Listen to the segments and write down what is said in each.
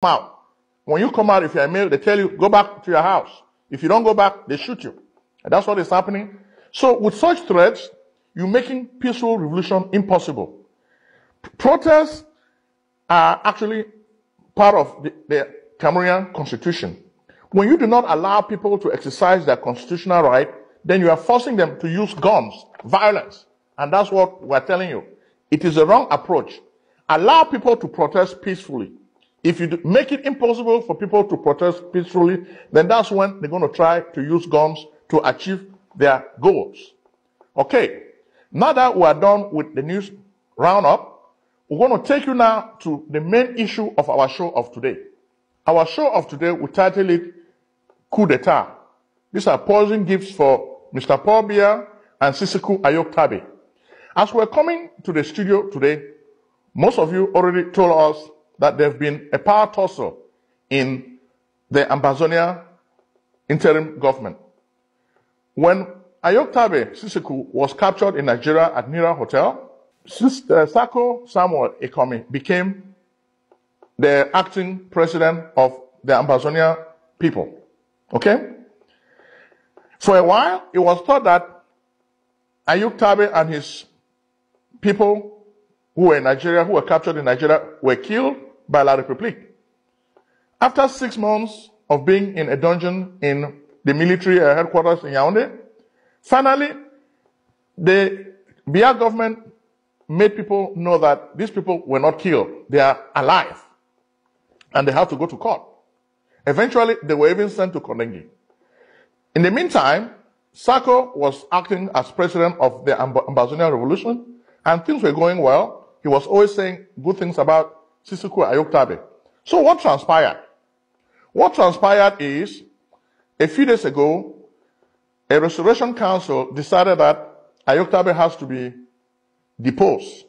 mouth. When you come out, if you're a male, they tell you, go back to your house. If you don't go back, they shoot you. And that's what is happening. So with such threats, you're making peaceful revolution impossible. Protests are actually part of the Cameroonian constitution. When you do not allow people to exercise their constitutional right, then you are forcing them to use guns, violence. And that's what we're telling you. It is a wrong approach. Allow people to protest peacefully. If you make it impossible for people to protest peacefully, then that's when they're going to try to use guns to achieve their goals. Okay, now that we are done with the news roundup, we're going to take you now to the main issue of our show of today. Our show of today, we title it Coup d'etat. These are poison gifts for Mr. Paul Biya and Sisiku Ayok-Tabe. As we're coming to the studio today, most of you already told us that there's been a power tussle in the Ambazonia interim government. When Ayok-Tabe Sisiku was captured in Nigeria at Nira Hotel, Sako Samuel Ekomi became the acting president of the Ambazonia people. Okay? For a while, it was thought that Ayok-Tabe and his people who were in Nigeria, who were captured in Nigeria, were killed by La République. After 6 months of being in a dungeon in the military headquarters in Yaoundé, finally, the Biya government made people know that these people were not killed. They are alive. And they have to go to court. Eventually, they were even sent to Kondengi. In the meantime, Sako was acting as president of the Ambazonia Revolution, and things were going well. He was always saying good things about Sisiku Ayok-Tabe. So what transpired? What transpired is, a few days ago, a restoration council decided that Ayok-Tabe has to be deposed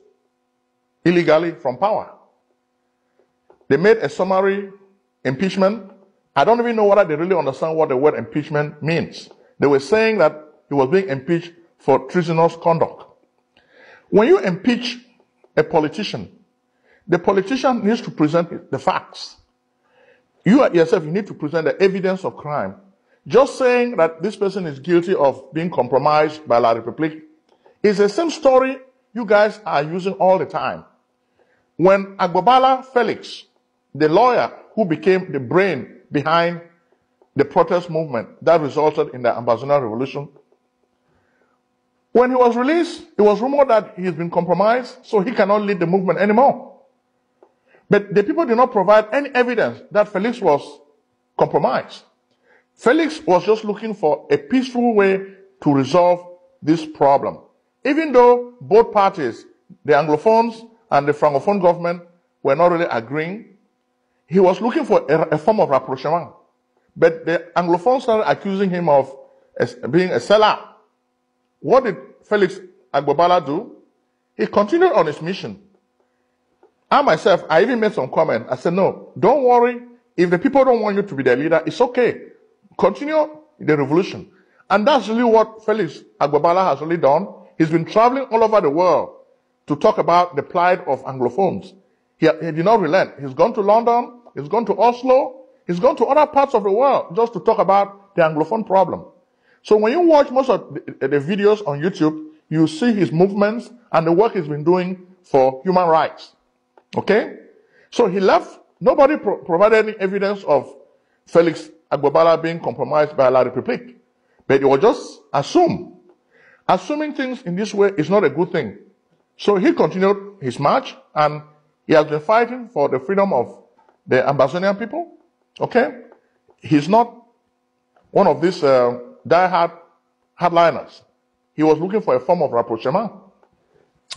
illegally from power. They made a summary impeachment. I don't even know whether they really understand what the word impeachment means. They were saying that he was being impeached for treasonous conduct. When you impeach a politician, the politician needs to present the facts. You yourself, you need to present the evidence of crime. Just saying that this person is guilty of being compromised by La République is the same story you guys are using all the time. When Agbabala Felix, the lawyer who became the brain behind the protest movement that resulted in the Ambazonia Revolution, when he was released, it was rumored that he's been compromised, so he cannot lead the movement anymore. But the people did not provide any evidence that Felix was compromised. Felix was just looking for a peaceful way to resolve this problem. Even though both parties, the Anglophones and the Francophone government, were not really agreeing, he was looking for a form of rapprochement. But the Anglophones started accusing him of being a sellout. What did Felix Agbabala do? He continued on his mission. I myself, I even made some comment. I said, no, don't worry. If the people don't want you to be their leader, it's okay. Continue the revolution. And that's really what Felix Agbabala has really done. He's been traveling all over the world to talk about the plight of Anglophones. He did not relent. He's gone to London, he's gone to Oslo, he's gone to other parts of the world just to talk about the Anglophone problem. So when you watch most of the videos on YouTube, you see his movements and the work he's been doing for human rights. Okay? So he left. Nobody provided any evidence of Felix Agbabala being compromised by La République. But it was just assumed. Assuming things in this way is not a good thing. So he continued his march, and he has been fighting for the freedom of the Ambazonian people. Okay? He's not one of these die-hard hardliners. He was looking for a form of rapprochement.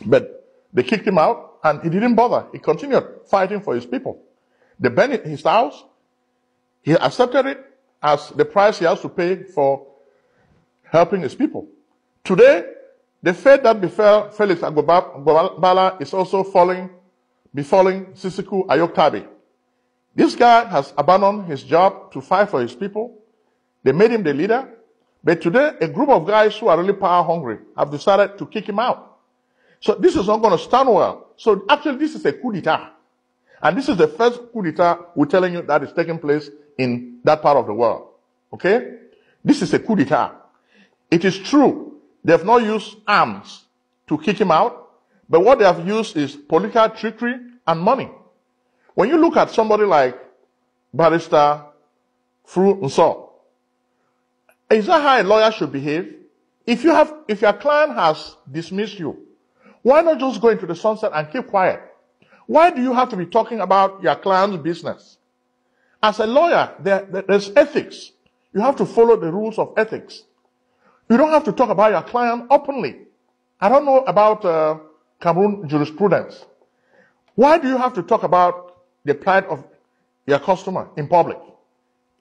But they kicked him out, and he didn't bother. He continued fighting for his people. They burned his house. He accepted it as the price he has to pay for helping his people. Today, the fate that befell Felix Agbabala is also befalling Sisiku Ayok-Tabe. This guy has abandoned his job to fight for his people. They made him the leader. But today, a group of guys who are really power hungry have decided to kick him out. So this is not going to stand well. So actually, this is a coup d'etat. And this is the first coup d'etat we're telling you that is taking place in that part of the world. Okay? This is a coup d'etat. It is true, they have not used arms to kick him out, but what they have used is political trickery and money. When you look at somebody like Barrister Fru Nso, is that how a lawyer should behave? If your client has dismissed you, why not just go into the sunset and keep quiet? Why do you have to be talking about your client's business? As a lawyer, there's ethics. You have to follow the rules of ethics. You don't have to talk about your client openly. I don't know about Cameroon jurisprudence. Why do you have to talk about the plight of your customer in public?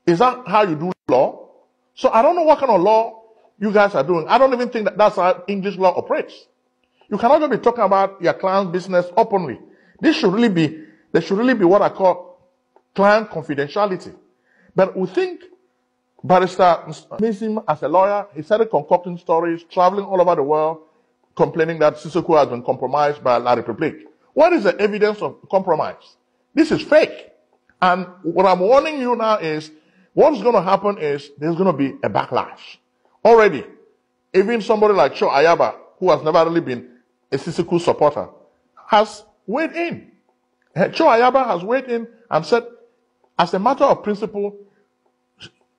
Is that how you do law? So I don't know what kind of law you guys are doing. I don't even think that's how English law operates. You cannot just be talking about your client's business openly. There should really be what I call client confidentiality. But we think Barrister makes him as a lawyer. He started concocting stories, traveling all over the world, complaining that Sissoko has been compromised by La République. What is the evidence of compromise? This is fake. And what I'm warning you now is, what's going to happen is there's going to be a backlash. Already, even somebody like Cho Ayaba, who has never really been a Sissoko supporter, has weighed in. Cho Ayaba has weighed in and said, as a matter of principle,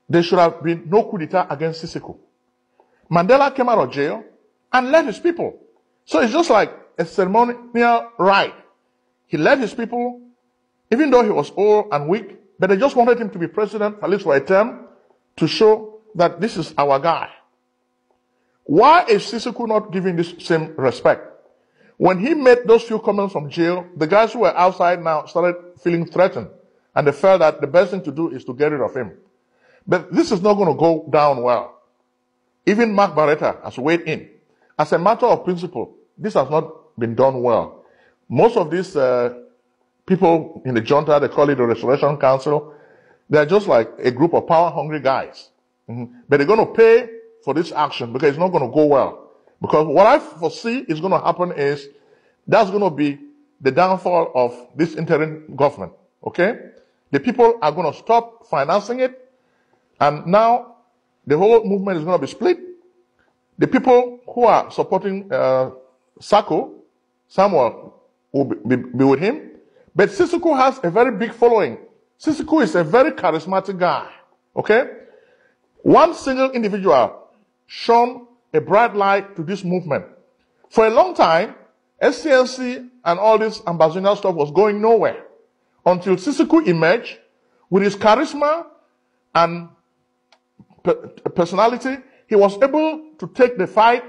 there should have been no coup d'etat against Sissoko. Mandela came out of jail and led his people. So it's just like a ceremonial rite. He led his people, even though he was old and weak, but they just wanted him to be president, at least for a term, to show that this is our guy. Why is Sissoko not giving this same respect? When he made those few comments from jail, the guys who were outside now started feeling threatened, and they felt that the best thing to do is to get rid of him. But this is not going to go down well. Even Mark Barretta has weighed in. As a matter of principle, this has not been done well. Most of these people in the junta, they call it the Restoration Council, they're just like a group of power-hungry guys. But they're going to pay for this action because it's not going to go well. Because what I foresee is going to happen is that's going to be the downfall of this interim government. Okay? The people are going to stop financing it. And now the whole movement is going to be split. The people who are supporting Sako, Samuel, will be with him. But Sissoko has a very big following. Sissoko is a very charismatic guy. Okay? One single individual shone a bright light to this movement. For a long time, SCNC and all this ambassador stuff was going nowhere. Until Sissoko emerged with his charisma and personality, he was able to take the fight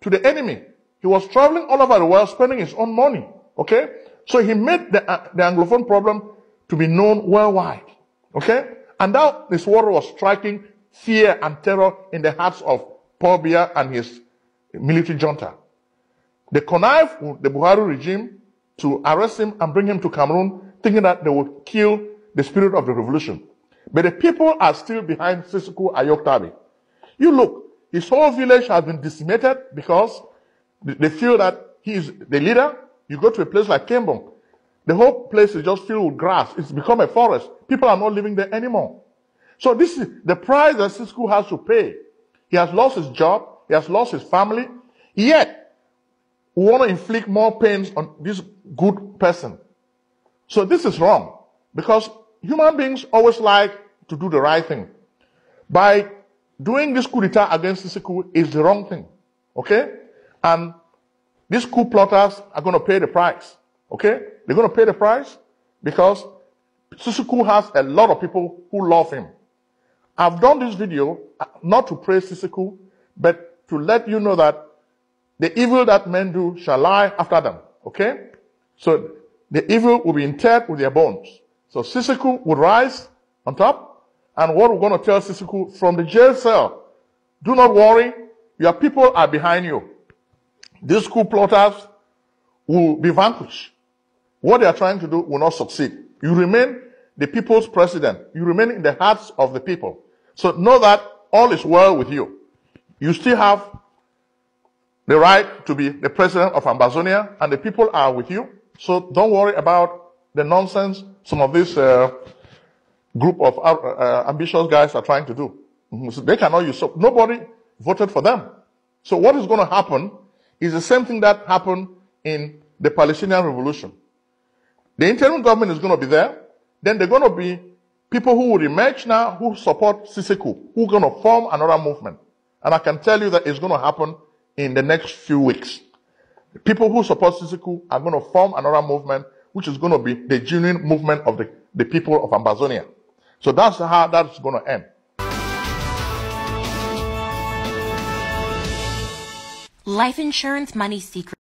to the enemy. He was traveling all over the world, spending his own money. Okay? So he made the Anglophone problem to be known worldwide. Okay? And now this war was striking fear and terror in the hearts of Paul Biya and his military junta. They connived with the Buhari regime to arrest him and bring him to Cameroon, thinking that they would kill the spirit of the revolution. But the people are still behind Sissoko Ayoktabi. You look, his whole village has been decimated because they feel that he is the leader. You go to a place like Kembong, the whole place is just filled with grass. It's become a forest. People are not living there anymore. So this is the price that Sissoko has to pay. He has lost his job. He has lost his family. Yet, we want to inflict more pains on this good person. So this is wrong. Because human beings always like to do the right thing. By doing this coup d'etat against Sissoko is the wrong thing. Okay? And these coup plotters are going to pay the price. Okay? They're going to pay the price because Sissoko has a lot of people who love him. I've done this video not to praise Sissoko, but to let you know that the evil that men do shall lie after them. Okay? So the evil will be interred with their bones. So Sissoko will rise on top. And what we're going to tell Sissoko from the jail cell, do not worry, your people are behind you. These coup plotters will be vanquished. What they are trying to do will not succeed. You remain the people's president. You remain in the hearts of the people. So know that all is well with you. You still have the right to be the president of Ambazonia, and the people are with you. So don't worry about the nonsense some of these group of ambitious guys are trying to do. So they cannot use. So nobody voted for them. So what is going to happen is the same thing that happened in the Palestinian Revolution. The interim government is going to be there. Then there are going to be people who will emerge now who support Siseko, who are going to form another movement. And I can tell you that it's going to happen in the next few weeks. The people who support Siseko are going to form another movement, which is going to be the genuine movement of the people of Ambazonia. So that's how that's going to end. Life insurance money secret.